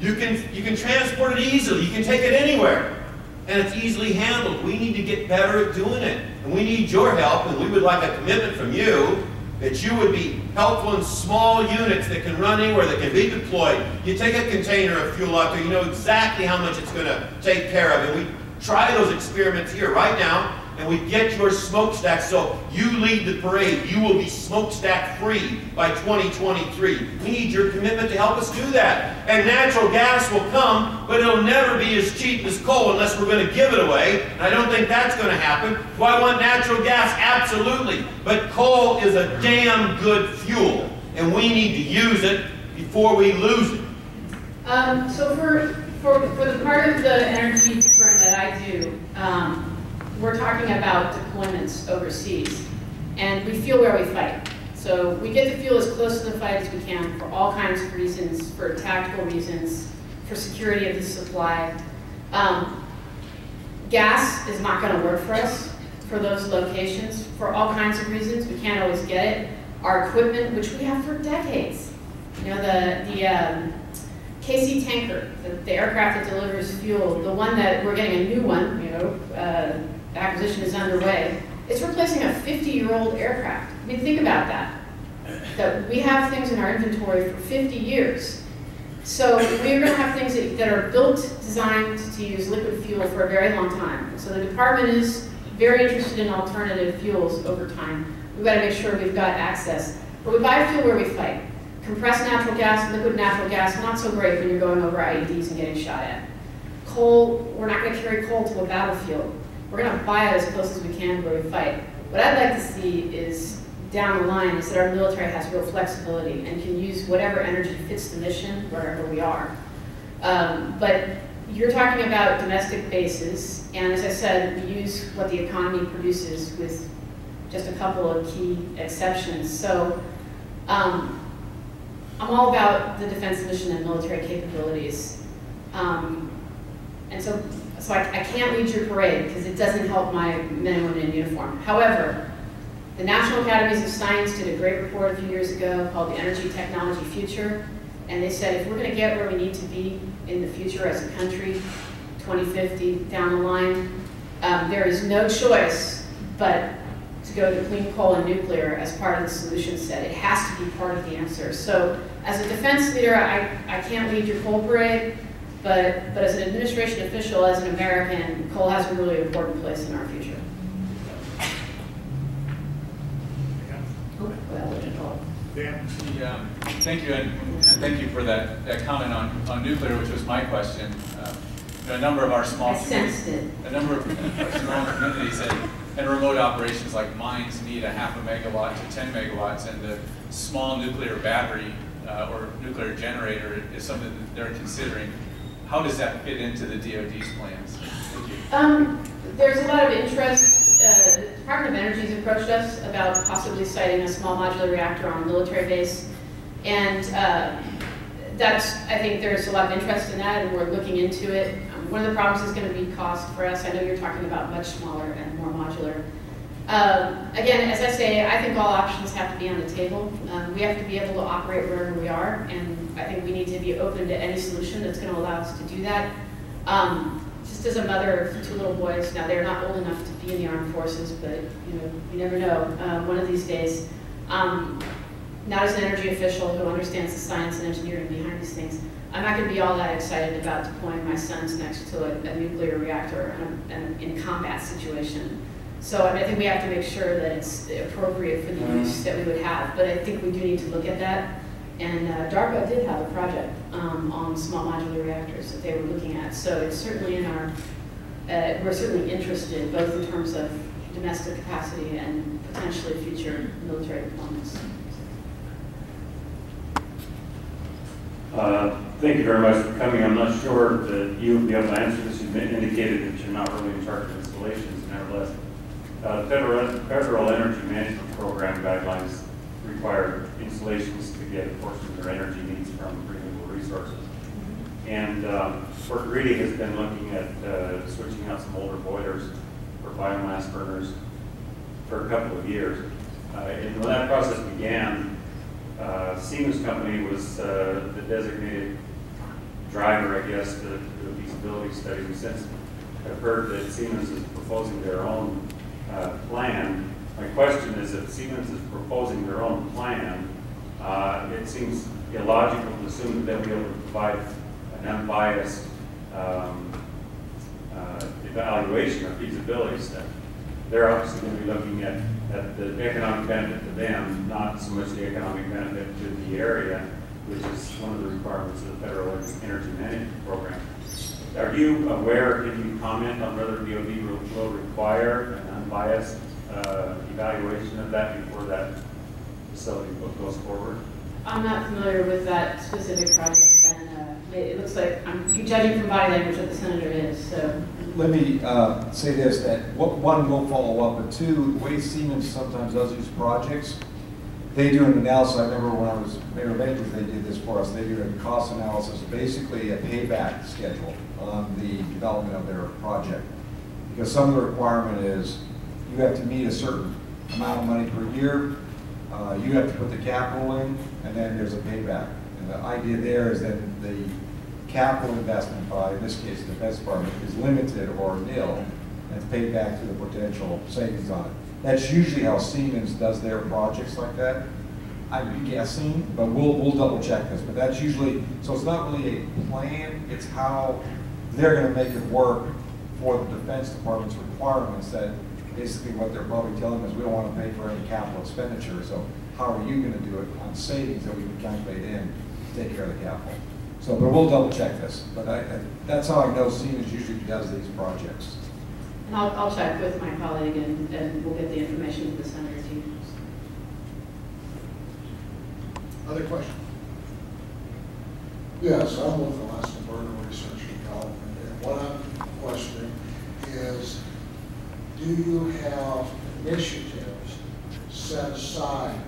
You can transport it easily, you can take it anywhere. And it's easily handled. We need to get better at doing it. And we need your help, and we would like a commitment from you that you would be helpful in small units that can run anywhere, that can be deployed. You take a container of fuel out there, you know exactly how much it's going to take care of. And we try those experiments here right now, and we get your smokestack so you lead the parade. You will be smokestack free by 2023. We need your commitment to help us do that. And natural gas will come, but it'll never be as cheap as coal unless we're going to give it away. And I don't think that's going to happen. Do I want natural gas? Absolutely. But coal is a damn good fuel, and we need to use it before we lose it. So for the part of the energy firm that I do, we're talking about deployments overseas, and we fuel where we fight. So we get to fuel as close to the fight as we can for all kinds of reasons, for tactical reasons, for security of the supply. Gas is not going to work for us for those locations for all kinds of reasons. We can't always get it. Our equipment, which we have for decades, the KC Tanker, the aircraft that delivers fuel, the one that we're getting a new one, acquisition is underway. It's replacing a 50-year-old aircraft. I mean, think about that. That we have things in our inventory for 50 years. So we're going to have things that are built, designed to use liquid fuel for a very long time. So the department is very interested in alternative fuels over time. We've got to make sure we've got access. But we buy fuel where we fight. Compressed natural gas, liquid natural gas, not so great when you're going over IEDs and getting shot at. Coal, we're not going to carry coal to a battlefield. We're going to buy it as close as we can where we fight. What I'd like to see is, down the line, is that our military has real flexibility and can use whatever energy fits the mission wherever we are. But you're talking about domestic bases, and as I said, we use what the economy produces with just a couple of key exceptions. So I'm all about the defense mission and military capabilities. And so I can't lead your parade because it doesn't help my men and women in uniform. However, the National Academies of Science did a great report a few years ago called the Energy Technology Future, and they said if we're going to get where we need to be in the future as a country, 2050 down the line, there is no choice but to go to clean coal and nuclear as part of the solution set. It has to be part of the answer. So as a defense leader, I can't lead your coal parade, but as an administration official, as an American, coal has a really important place in our future. Thank you, and thank you for that comment on nuclear, which was my question. A number of our small communities, and remote operations like mines need a 0.5 megawatt to 10 megawatts, and the small nuclear battery or nuclear generator is something that they're considering. How does that fit into the DoD's plans? Thank you. There's a lot of interest. The Department of Energy has approached us about possibly siting a small modular reactor on a military base. And I think there's a lot of interest in that, and we're looking into it. One of the problems is going to be cost for us. I know you're talking about much smaller and more modular. Again, as I say, I think all options have to be on the table. We have to be able to operate wherever we are, and I think we need to be open to any solution that's going to allow us to do that. Just as a mother of 2 little boys, now they're not old enough to be in the armed forces, but you never know. One of these days, not as an energy official who understands the science and engineering behind these things, I'm not going to be all that excited about deploying my sons next to a nuclear reactor in a combat situation. So I think we have to make sure that it's appropriate for the use that we would have. But I think we do need to look at that. And DARPA did have a project on small modular reactors that they were looking at. So it's certainly in our, we're certainly interested both in terms of domestic capacity and potentially future military deployments. Thank you very much for coming. I'm not sure that you will be able to answer this. You've indicated that you're not really in charge of installations. Nevertheless, Federal Energy Management Program guidelines require installations to get a portion of their energy needs from renewable resources. And Fort Greely has been looking at switching out some older boilers for biomass burners for a couple of years. And when that process began, Siemens Company was the designated driver, I guess, to do a feasibility study. We since have heard that Siemens is proposing their own plan. My question is, if Siemens is proposing their own plan, it seems illogical to assume that they'll be able to provide an unbiased evaluation or feasibility study. They're obviously going to be looking at the economic benefit to them, not so much the economic benefit to the area, which is one of the requirements of the Federal Energy Management Program. Are you aware, can you comment on whether DoD will require an unbiased evaluation of that before that facility goes forward? I'm not familiar with that specific project, and it looks like I'm judging from body language what the senator is. So Let me say this, that one, we'll follow up, but two, the way Siemens sometimes does these projects, they do an analysis. I remember when I was mayor of Acres, they did this for us. They do a cost analysis, basically a payback schedule on the development of their project. Because some of the requirement is you have to meet a certain amount of money per year, you have to put the capital in, and then there's a payback. And the idea there is that the capital investment by, in this case, the Defense Department, is limited or nil, and it's paid back through the potential savings on it. That's usually how Siemens does their projects like that. I'm guessing, but we'll double check this, but that's usually, so it's not really a plan, it's how they're gonna make it work for the Defense Department's requirements. That basically what they're probably telling us, we don't wanna pay for any capital expenditure, so how are you gonna do it on savings that we can calculate in to take care of the capital? So, but we'll double check this, but that's how I know Siemens usually does these projects. And I'll check with my colleague and we'll get the information to the Senator team. Other questions? Yes, I'm with Alaska Burner Research and Development, and what I'm questioning is, do you have initiatives set aside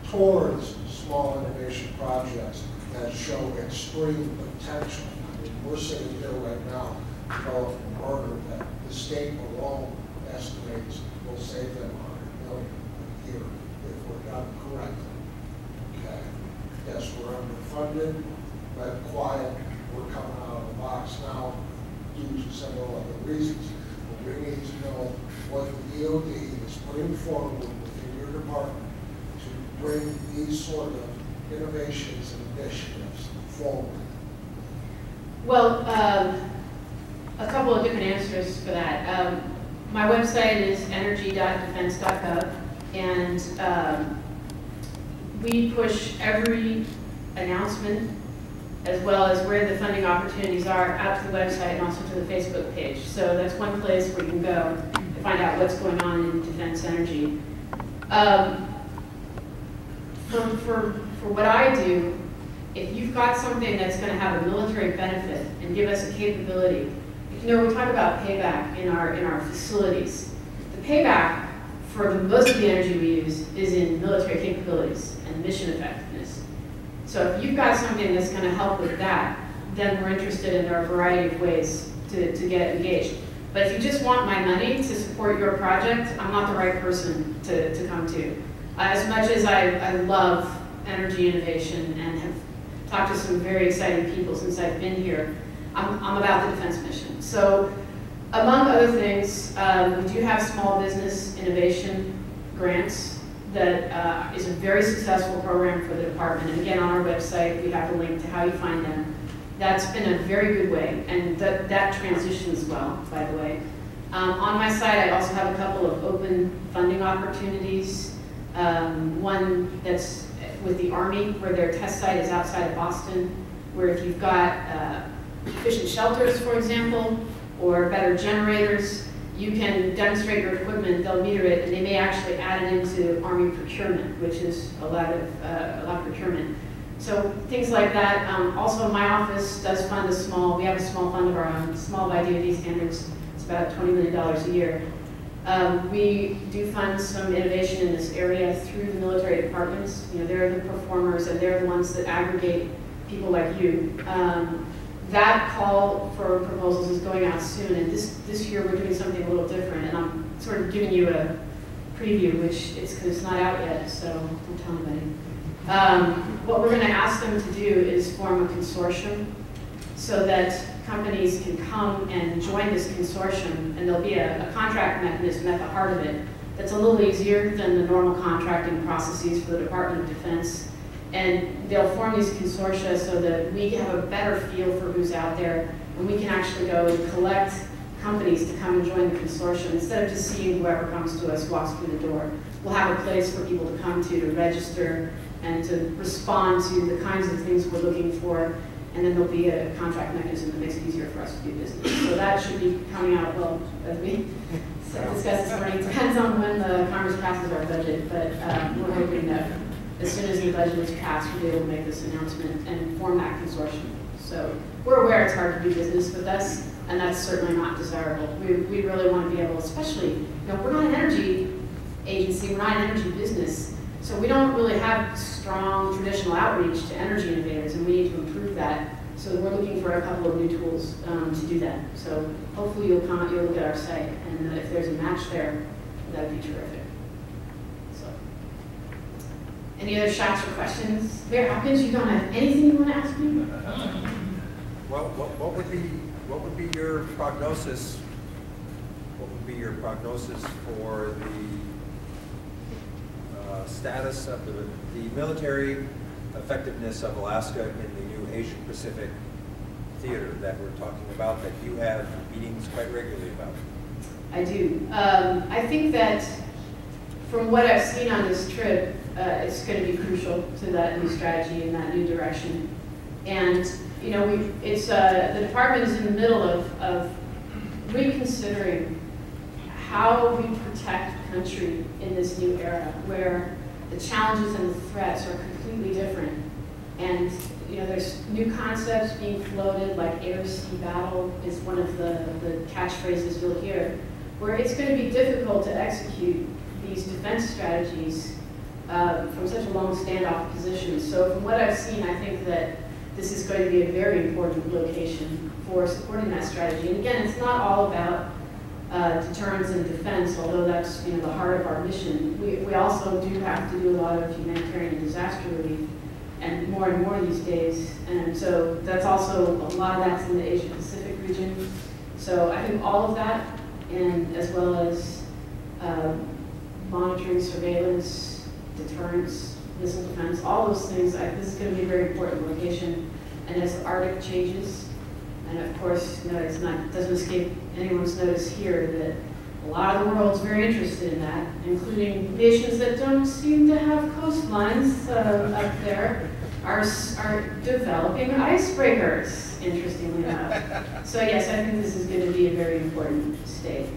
towards small innovation projects that show extreme potential? I mean, we're sitting here right now developing a burner that the state alone estimates will save them $100 million a year if we're done correctly. Okay. Yes, we're underfunded, but quiet, we're coming out of the box now due to several other reasons. But we need to know what the DOD is putting forward within your department to bring these sort of innovations and initiatives forward. Well, a couple of different answers for that. My website is energy.defense.gov, and we push every announcement as well as where the funding opportunities are out to the website and also to the Facebook page. So that's one place where you can go to find out what's going on in defense energy. For what I do, if you've got something that's going to have a military benefit and give us a capability, you know, we talk about payback in our facilities. The payback for most of the energy we use is in military capabilities and mission effectiveness. So if you've got something that's going to help with that, then we're interested in a variety of ways to get engaged. But if you just want my money to support your project, I'm not the right person to come to. As much as I love energy innovation and have talked to some very exciting people since I've been here, I'm about the defense mission. So among other things, we do have small business innovation grants that is a very successful program for the department. And again, on our website, we have a link to how you find them. That's been a very good way, and that transitions well, by the way. On my site, I also have a couple of open funding opportunities. One that's with the Army, where their test site is outside of Boston, where if you've got efficient shelters, for example, or better generators, you can demonstrate your equipment, they'll meter it, and they may actually add it into Army procurement, which is a lot of procurement. So things like that. Also, my office does fund we have a small fund of our own, small by DoD standards. It's about $20 million a year. We do fund some innovation in this area through the military departments. You know, they're the performers and they're the ones that aggregate people like you. That call for proposals is going out soon, and this year we're doing something a little different, and I'm sort of giving you a preview, which it's not out yet, so don't tell anybody. What we're going to ask them to do is form a consortium so that companies can come and join this consortium, and there'll be a contract mechanism at the heart of it that's a little easier than the normal contracting processes for the Department of Defense. And they'll form these consortia so that we have a better feel for who's out there, and we can actually go and collect companies to come and join the consortium instead of just seeing whoever comes to us walks through the door. We'll have a place for people to come to register and to respond to the kinds of things we're looking for, and then there'll be a contract mechanism that makes it easier for us to do business. So that should be coming out, well, as we discussed this morning. It depends on when the Congress passes our budget, but we're hoping that as soon as the budget is passed, we'll be able to make this announcement and form that consortium. So we're aware it's hard to do business with us, and that's certainly not desirable. We really want to be able, especially, you know, we're not an energy agency, we're not an energy business, so we don't really have strong traditional outreach to energy innovators, and we need to improve that. So we're looking for a couple of new tools to do that. So hopefully you'll look at our site, and if there's a match there, that would be terrific. Any other shots or questions? Mayor Hopkins, you don't have anything you want to ask me? Well, what would be your prognosis? What would be your prognosis for the status of the military effectiveness of Alaska in the new Asian Pacific theater that we're talking about, that you have meetings quite regularly about? I do. I think that from what I've seen on this trip, it's going to be crucial to that new strategy and that new direction. And you know, the department is in the middle of reconsidering how we protect the country in this new era, where the challenges and the threats are completely different. And you know, there's new concepts being floated, like air-sea battle is one of the catchphrases you'll hear, where it's going to be difficult to execute these defense strategies from such a long standoff position. So from what I've seen, I think that this is going to be a very important location for supporting that strategy. And again, it's not all about deterrence and defense, although that's, you know, the heart of our mission. We also do have to do a lot of humanitarian and disaster relief, and more these days. And so that's also, a lot of that's in the Asia Pacific region. So I think all of that, and as well as monitoring, surveillance, deterrence, missile defense, all those things, this is going to be a very important location. And as the Arctic changes, and of course, you know, doesn't escape anyone's notice here that a lot of the world's very interested in that, including nations that don't seem to have coastlines up there, are developing icebreakers, interestingly enough. So yes, I think this is going to be a very important state.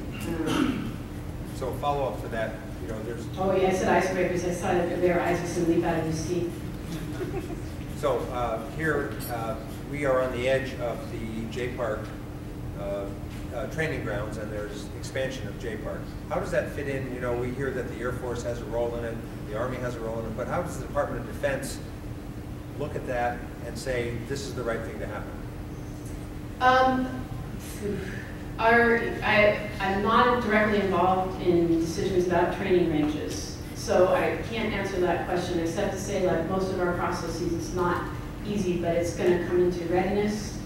So follow up to that, you know, there's... Oh yeah, I said icebreakers. I saw that there are ices and leap out of his teeth. So here, we are on the edge of the J-Park training grounds, and there's expansion of J-Park. How does that fit in? You know, we hear that the Air Force has a role in it, the Army has a role in it, but how does the Department of Defense look at that and say, this is the right thing to happen? I'm not directly involved in decisions about training ranges, so I can't answer that question except to say, like most of our processes, it's not easy, but it's going to come into readiness,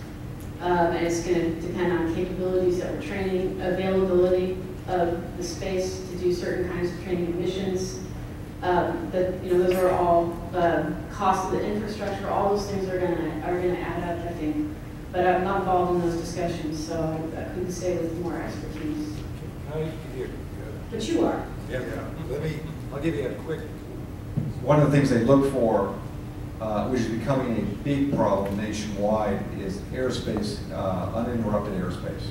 and it's going to depend on capabilities that we're training, availability of the space to do certain kinds of training missions. But you know, those are all costs of the infrastructure. All those things are going to add up, I think. But I'm not involved in those discussions, so I couldn't say with more expertise. Can I give you But you are. Yeah. I'll give you a quick... One of the things they look for, which is becoming a big problem nationwide, is airspace, uninterrupted airspace.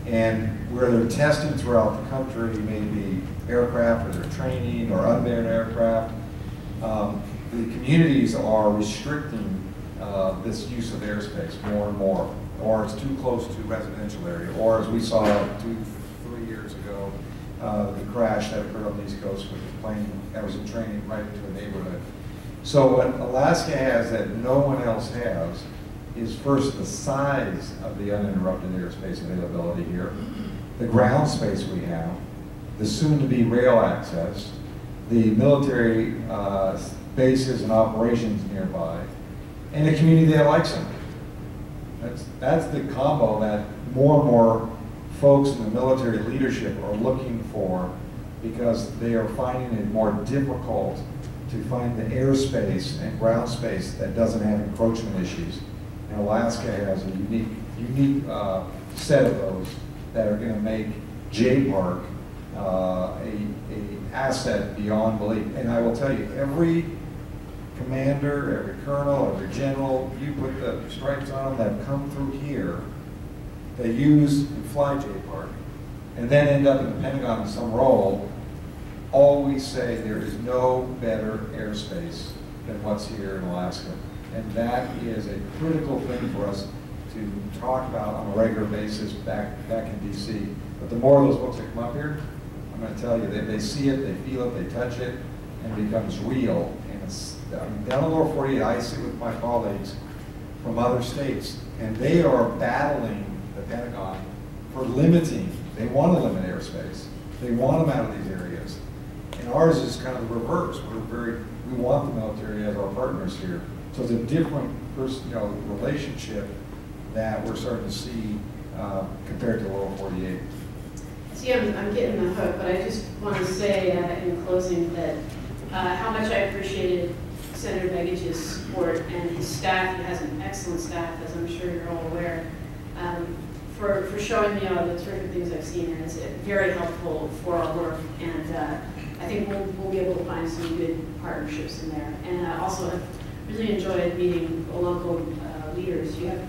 And where they're testing throughout the country, maybe aircraft, or they're training, or unmanned aircraft, the communities are restricting this use of airspace more and more, or it's too close to residential area, or as we saw 2-3 years ago, the crash that occurred on the East Coast with a plane that was in training right into a neighborhood. So what Alaska has that no one else has is first the size of the uninterrupted airspace availability here, the ground space we have, the soon-to-be rail access, the military bases and operations nearby, and a community that likes them. That's the combo that more and more folks in the military leadership are looking for, because they are finding it more difficult to find the airspace and ground space that doesn't have encroachment issues. And Alaska has a unique set of those that are going to make J-Park a asset beyond belief. And I will tell you, every commander, every colonel, every general, you put the stripes on them that come through here, they use and fly J-Park, and then end up in the Pentagon in some role, always say there is no better airspace than what's here in Alaska. And that is a critical thing for us to talk about on a regular basis back in DC. But the more of those folks that come up here, I'm going to tell you, they see it, they feel it, they touch it, and it becomes real. And it's, I mean, down in the lower 48, I sit with my colleagues from other states, and they are battling the Pentagon for limiting. They want to limit airspace. They want them out of these areas. And ours is kind of the reverse. We want the military as our partners here. So it's a different relationship that we're starting to see compared to the lower 48. See, I'm getting the hook, but I just want to say in closing that how much I appreciated Senator Begich's support and his staff. He has an excellent staff, as I'm sure you're all aware, for showing me all the terrific things I've seen, and it's very helpful for our work. And I think we'll be able to find some good partnerships in there. And I also have really enjoyed meeting local leaders. You have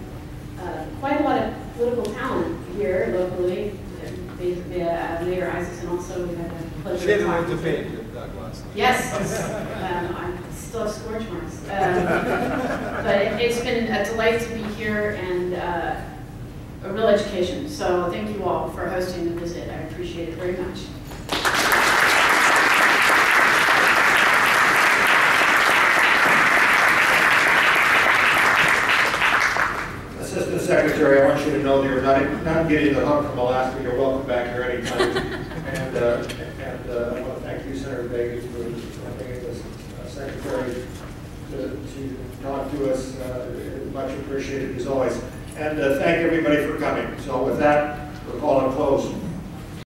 quite a lot of political talent here locally. Mayor Isaacson also, we had a pleasure. She had of a talking debate to. with Doug last night. Yes, I still have scorch marks. But it's been a delight to be here and a real education. So thank you all for hosting the visit. I appreciate it very much. Assistant Secretary, I want you to know that you're not getting the hug from Alaska. You're welcome back here anytime. and I want to thank you, Senator Begich, for bringing this Secretary to talk to us. Much appreciated as always. And thank everybody for coming. So with that, we'll call it closed.